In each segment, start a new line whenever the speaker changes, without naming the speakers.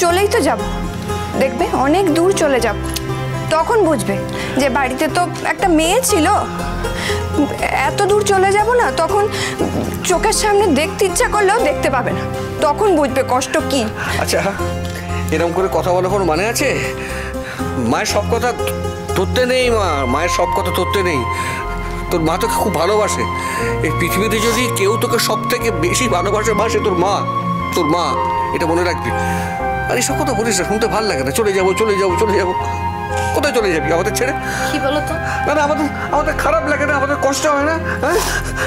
চলেই তো যাব, দেখবে অনেক দূর চলে যাব, তখন বুঝবে যে বাড়িতে তো একটা মেয়ে ছিল। এত দূর চলে যাব না, তখন চোখের সামনে দেখতে ইচ্ছা করলেও দেখতে পাবে না, তখন বুঝবে কষ্ট কি।
আচ্ছা, এরকম করে কথা বলার কোনো মানে আছে? মায়ের সব কথা ধরতে নেই, মায়ের সব কথা ধরতে নেই। তোর মা তোকে খুব ভালোবাসে। এই পৃথিবীতে যদি কেউ তোকে সব থেকে বেশি ভালোবাসে তোর মা, তোর মা, এটা মনে রাখবি। আর এইসব কথা বলিস না, শুনতে ভালো লাগে না। চলে যাবো চলে যাবো চলে যাবো, কোথায় চলে যাবি আমাদের ছেড়ে?
কি বলো তো?
না না, আমাদের খারাপ লাগে না, আমাদের কষ্ট হয় না? হ্যাঁ,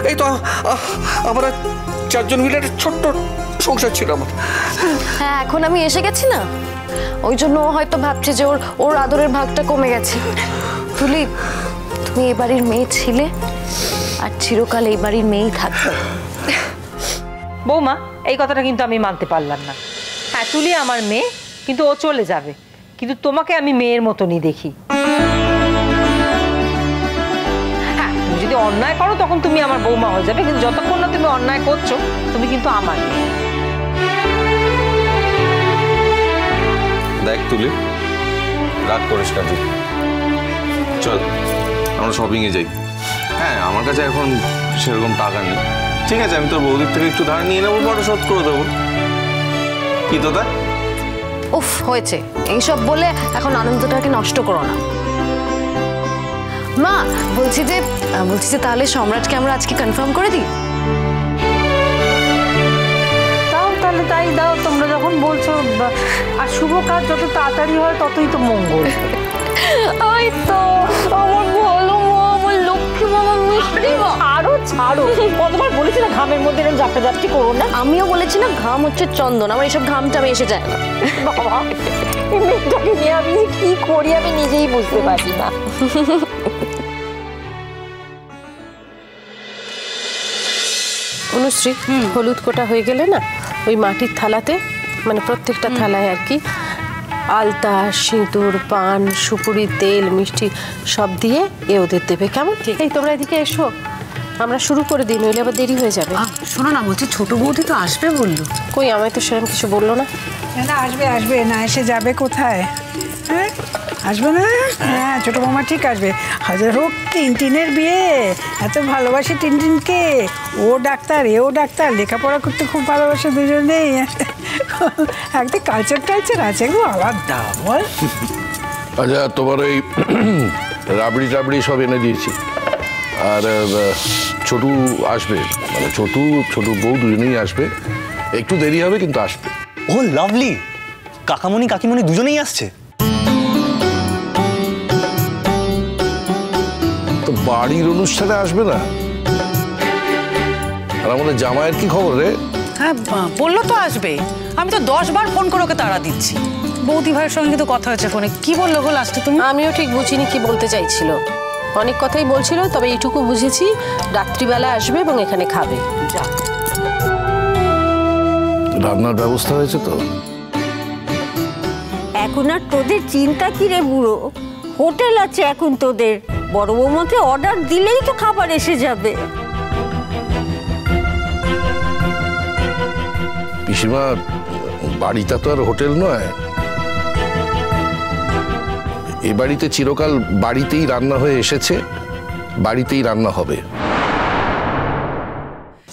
এই তো আমরা 4 জন মিলে একটা ছোট্ট সংসার ছিল আমার।
হ্যাঁ, এখন আমি এসে গেছি না, ওই জন্য হয়তো ভাবছে যে ওর আদরের ভাগটা কমে গেছে। তুলি, তুমি এই বাড়ির মেয়ে ছিলে আর চিরকাল এই বাড়ির মেয়েই থাকবে।
বৌমা, এই কথাটা কিন্তু আমি মানতে পারলাম না। হ্যাঁ, তুলি আমার মেয়ে, কিন্তু ও চলে যাবে, কিন্তু তোমাকে আমি মেয়ের মতনই দেখি। হ্যাঁ, তুমি যদি অন্যায় করো তখন তুমি আমার বৌমা হয়ে যাবে, কিন্তু যতক্ষণ না তুমি অন্যায় করছো তুমি কিন্তু আমার মেয়ে।
দেখ তুলি, রাগ করিস না তুই, চল আমরা শপিংয়ে যাই। হ্যাঁ, আমার কাছে এখন সেরকম টাকা নেই, ঠিক আছে, আমি তোর বৌদির থেকে একটু ধার নিয়ে নেবো, পরে শোধ করে দেবো। কি তো তা?
উফ, হয়েছে এইসব বলে এখন আনন্দটাকে নষ্ট করো না। মা, বলছি যে তাহলে সম্রাটকে আমরা আজকে কনফার্ম করে দিই।
তাহলে তাই দাও, তোমরা যখন বলছো। আর শুভ কাজ যত তাড়াতাড়ি হয় ততই তো মঙ্গল।
ওই তো আমার ভালো মা, আমার লক্ষ্মী মামা, মিষ্টি মা।
ছাড়ো, কতবার বলেছি না ঘামের মধ্যে এরকম ঝাপটাঝাপটি করো না।
আমিও বলেছি না, ঘাম হচ্ছে চন্দন, আমার এইসব ঘামটা আমি এসে যায় না।
বাবা, এই মেয়েটাকে নিয়ে আমি কি করি আমি নিজেই বুঝতে পারি না।
অনুশ্রী, হলুদ কোটা হয়ে গেলে না, ওই মাটির থালাতে, মানে প্রত্যেকটা থালায় আর কি, আলতা, সিঁদুর, পান, সুপুরি, তেল, মিষ্টি সব দিয়ে ওদের দেবে, কেমন? এই তোমরা এদিকে এসো, আমরা শুরু করে দিই, নইলে আবার দেরি হয়ে যাবে।
শোনো না, বলছি ছোট বৌদি তো আসবে বললো।
কই, আমায় তো সেরকম কিছু বললো না।
না, আসবে না, এসে যাবে কোথায়? হ্যাঁ, আসবে না? হ্যাঁ, ছোট বৌমা ঠিক আসবে। হাজার হোক টিনটিনের বিয়ে, এত ভালোবাসে টিনটিনকে। ও ডাক্তার, এও ডাক্তার, লেখাপড়া করতে খুব ভালোবাসে দুজনেই। একদিন কালচার আছে গো, আলাদা বল।
আচ্ছা, তোমার ওই রাবড়ি টাবড়ি সব এনে দিয়েছি। আর ছোটু আসবে, মানে ছোটু বউ দুজনেই আসবে, একটু দেরি হবে কিন্তু আসবে।
ও লাভলি, কাকামণি কাকিমণি দুজনেই আসছে
তো? বাড়ির অনুষ্ঠানে আসবে না? আর আমাদের জামাইয়ের কি খবর রে?
হ্যাঁ, বললো তো আসবে। আমি তো 10 বার ফোন করে ওকে তাড়া দিচ্ছি। বৌদি ভাইয়ের সঙ্গে তো কথা হয়েছে ফোনে। কি বললো গো লাস্টে তুমি?
আমিও ঠিক বুঝিনি কি বলতে চাইছিল, অনেক কথাই বলছিল, তবে এইটুকু বুঝেছি রাত্রিবেলা আসবে এবং এখানে খাবে। যা,
রান্নার ব্যবস্থা হয়েছে তো?
এখন আর তোদের চিন্তা কি রে বুড়ো, হোটেল আছে এখন তোদের। বড় বৌমাকে অর্ডার দিলেই তো খাবার এসে যাবে।
পিসিমা, বাড়িটা তো আর হোটেল নয়, এ বাড়িতে চিরকাল বাড়িতেই রান্না হয়ে এসেছে, বাড়িতেই রান্না হবে।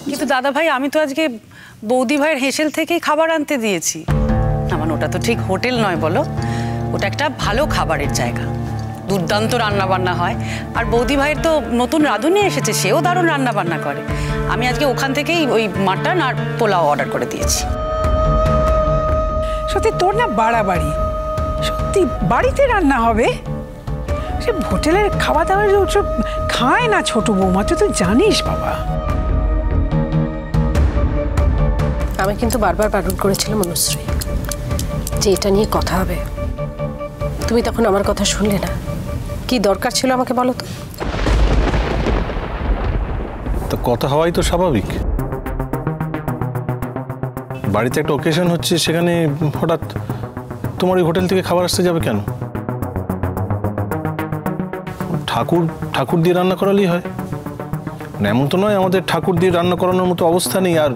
কিন্তু দাদা ভাই, আমি তো আজকে বৌদি ভাইয়ের হেসেল থেকেই খাবার আনতে দিয়েছি। আমার ওটা তো ঠিক হোটেল নয় বলো, ওটা একটা ভালো খাবারের জায়গা, দুর্দান্ত রান্না বান্না হয়। আর বৌদি ভাইয়ের তো নতুন রাঁধুনি এসেছে, সেও দারুণ রান্না বান্না করে। আমি আজকে ওখান থেকেই ওই মাটন আর পোলাও অর্ডার করে দিয়েছি। সত্যি তোর না বাড়াবাড়ি, সত্যি বাড়িতে রান্না হবে? সে হোটেলের খাওয়া দাওয়ার ওসব খায় না ছোট বৌমা, তুই তো জানিস বাবা।
আমি কিন্তু বারবার বারণ করেছিলাম অনুশ্রী যে এটা নিয়ে কথা হবে, তুমি তখন আমার কথা শুনলে না। কি দরকার ছিল আমাকে বলো তো?
তো কথা হওয়াই তো স্বাভাবিক, বাড়িতে একটা অকেশন হচ্ছে, সেখানে হঠাৎ তোমার ওই হোটেল থেকে খাবার আসতে যাবে কেন? ঠাকুর দিয়ে রান্না করালেই হয়। এমন তো নয় আমাদের ঠাকুর দিয়ে রান্না করানোর মতো অবস্থা নেই। আর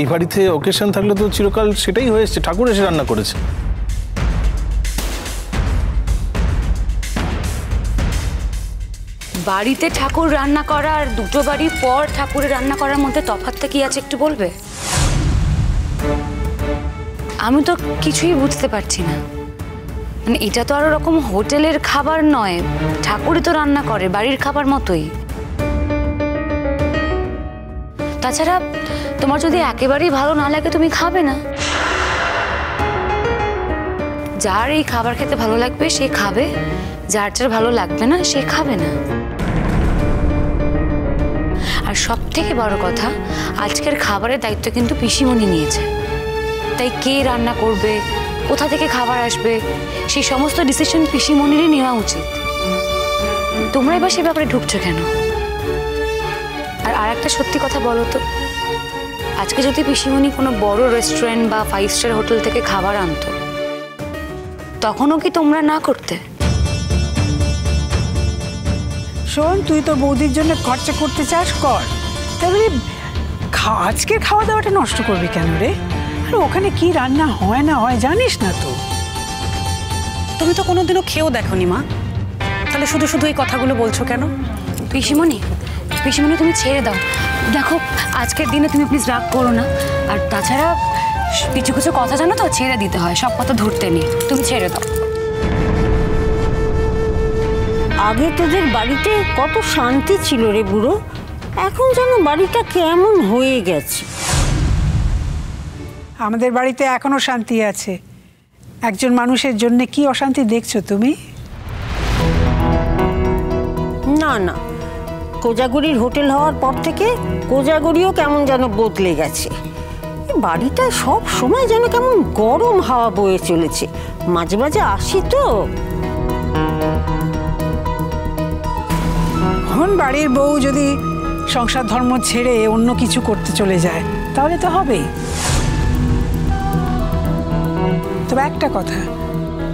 এই বাড়িতে অকেশন থাকলে তো চিরকাল সেটাই হয়েছে, ঠাকুর এসে রান্না করেছে।
বাড়িতে ঠাকুর রান্না করা আর দুটো বাড়ির পর ঠাকুরের রান্না করার মধ্যে তফাৎটা কি আছে একটু বলবে? আমি তো কিছুই বুঝতে পারছি না। মানে এটা তো আর ওরকম হোটেলের খাবার নয়, ঠাকুরই তো রান্না করে বাড়ির খাবার মতোই। তাছাড়া তোমার যদি একেবারেই ভালো না লাগে তুমি খাবে না। যার এই খাবার খেতে ভালো লাগবে সে খাবে, যার যার ভালো লাগবে না সে খাবে না। আর সব থেকে বড় কথা, আজকের খাবারের দায়িত্ব কিন্তু পিসিমণি নিয়েছে। তাই কে রান্না করবে, কোথা থেকে খাবার আসবে, সেই সমস্ত ডিসিশন পিসিমণিরই নেওয়া উচিত। তোমরা এবার সে ব্যাপারে ঢুকছো কেন? আর একটা সত্যি কথা বলো তো, আজকে যদি পিসিমণি কোনো বড় রেস্টুরেন্ট বা 5 স্টার হোটেল থেকে খাবার আনতো, তখনও কি তোমরা না করতে?
শোন, তুই তোর বৌদির জন্য খরচা করতে চাস কর, তবে আজকের খাওয়া দাওয়াটা নষ্ট করবি কেন রে? আর ওখানে কি রান্না হয় না হয় জানিস না তো?
তুমি তো কোনোদিনও খেয়েও দেখোনি মা, তাহলে শুধু শুধু এই কথাগুলো বলছো কেন?
পিসিমণি, পিসিমণি তুমি ছেড়ে দাও। দেখো আজকের দিনে তুমি প্লিজ রাগ করো না। আর তাছাড়া কিছু কিছু কথা জানো তো, ছেড়ে দিতে হয়, সব কথা ধরতে নেই। তুমি ছেড়ে দাও।
আগে তোদের বাড়িতে কত শান্তি ছিল রে বুড়ো, এখন যেন বাড়িটা কেমন হয়ে গেছে।
আমাদের বাড়িতে এখনো শান্তি আছে। একজন মানুষের জন্য কি অশান্তি দেখছো তুমি?
না না, কোজাগরির হোটেল হওয়ার পর থেকে কোজাগরিও কেমন যেন বদলে গেছে। বাড়িটা সব সময় যেন কেমন গরম হাওয়া বয়ে চলেছে। মাঝে মাঝে আসি তো।
এখন বাড়ির বউ যদি সংসার ধর্ম ছেড়ে অন্য কিছু করতে চলে যায় তাহলে তো হবেই। তবে একটা কথা,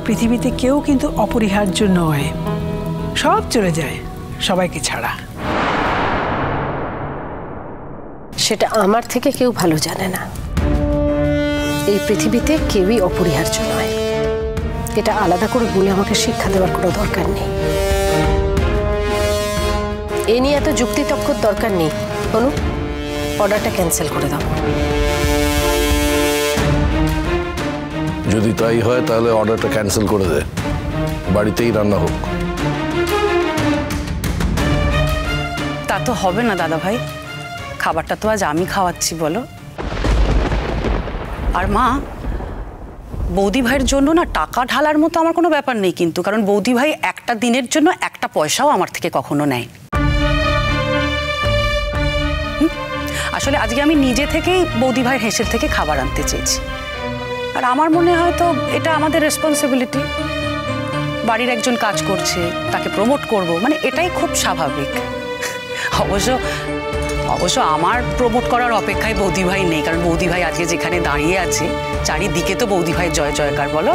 পৃথিবীতে কেউ কিন্তু অপরিহার্য নয়, সব চলে যায় সবাইকে ছাড়া।
সেটা আমার থেকে কেউ ভালো জানে না। এই পৃথিবীতে কেউই অপরিহার্য নয়, এটা আলাদা করে বলে আমাকে শিক্ষা দেওয়ার কোনো দরকার নেই। এ নিয়ে এত যুক্তিতর্কর দরকার নেই। অনু, অর্ডারটা ক্যান্সেল করে দাও।
যদি তাই হয় তাহলে অর্ডারটা ক্যান্সেল করে দে, বাড়িতেই রান্না হোক।
তা তো হবে না দাদা ভাই, খাবারটা তো আজ আমি খাওয়াচ্ছি বলো। আর মা, বৌদি ভাইয়ের জন্য না টাকা ঢালার মতো আমার কোনো ব্যাপার নেই কিন্তু, কারণ বৌদি ভাই একটা দিনের জন্য একটা পয়সাও আমার থেকে কখনো নেয়। আসলে আজকে আমি নিজে থেকেই বৌদি ভাইয়ের হেসেল থেকে খাবার আনতে চেয়েছি। আর আমার মনে হয় তো এটা আমাদের রেসপন্সিবিলিটি। বাড়ির একজন কাজ করছে, তাকে প্রমোট করব, মানে এটাই খুব স্বাভাবিক। অবশ্য আমার প্রমোট করার অপেক্ষায় বৌদি ভাই নেই, কারণ বৌদি ভাই আজকে যেখানে দাঁড়িয়ে আছে চারিদিকে তো বৌদি ভাই জয় জয়কার বলো।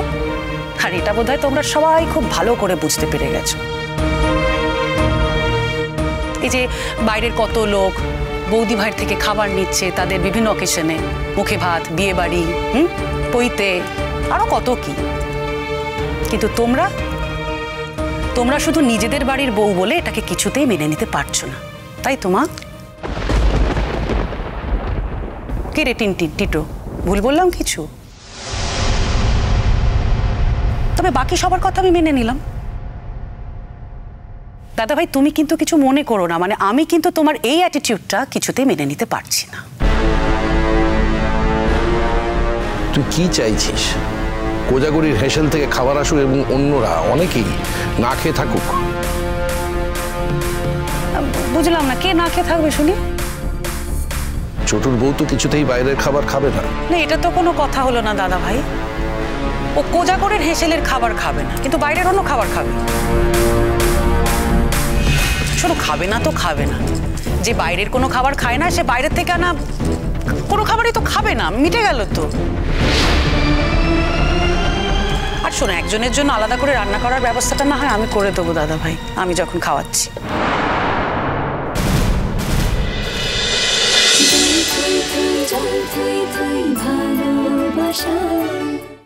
আর এটা বোধহয় তোমরা সবাই খুব ভালো করে বুঝতে পেরে গেছো। এই যে বাইরের কত লোক বৌদি ভাইয়ের থেকে খাবার নিচ্ছে তাদের বিভিন্ন অকেশনে, মুখে ভাত, বিয়ে বাড়ি, পৈতে, আরো কত কি। কিন্তু তোমরা শুধু নিজেদের বাড়ির বউ বলে এটাকে কিছুতেই মেনে নিতে পারছো না, তাই তো মা? কে রে টিটো, ভুল বললাম কিছু? তবে বাকি সবার কথা আমি মেনে নিলাম। দাদা ভাই তুমি কিন্তু কিছু মনে করো না, মানে আমি কিন্তু তোমার এই অ্যাটিটিউডটা কিছুতেই মেনে নিতে পারছি না।
তুই কি চাইছিস? কোজাগরির হেসেল থেকে খাবার আসুক এবং অন্যরা অনেকেই না খেয়ে থাকুক?
বুঝলাম না, কে না খেয়ে থাকবে শুনি?
ছোটুর বউ তো কিছুতেই বাইরের খাবার খাবে না।
না, এটা তো কোনো কথা হলো না দাদা ভাই। ও কোজাগরের হেসেলের খাবার খাবে না, কিন্তু বাইরের অন্য খাবার খাবে। শোনো, খাবে না তো খাবে না, যে বাইরের কোনো খাবার খায় না সে বাইরের থেকে আনা কোনো খাবারই তো খাবে না, মিটে গেল তো। আর শোনো, একজনের জন্য আলাদা করে রান্না করার ব্যবস্থাটা না হয় আমি করে দেবো দাদা ভাই, আমি যখন খাওয়াচ্ছি। ভালোবাসা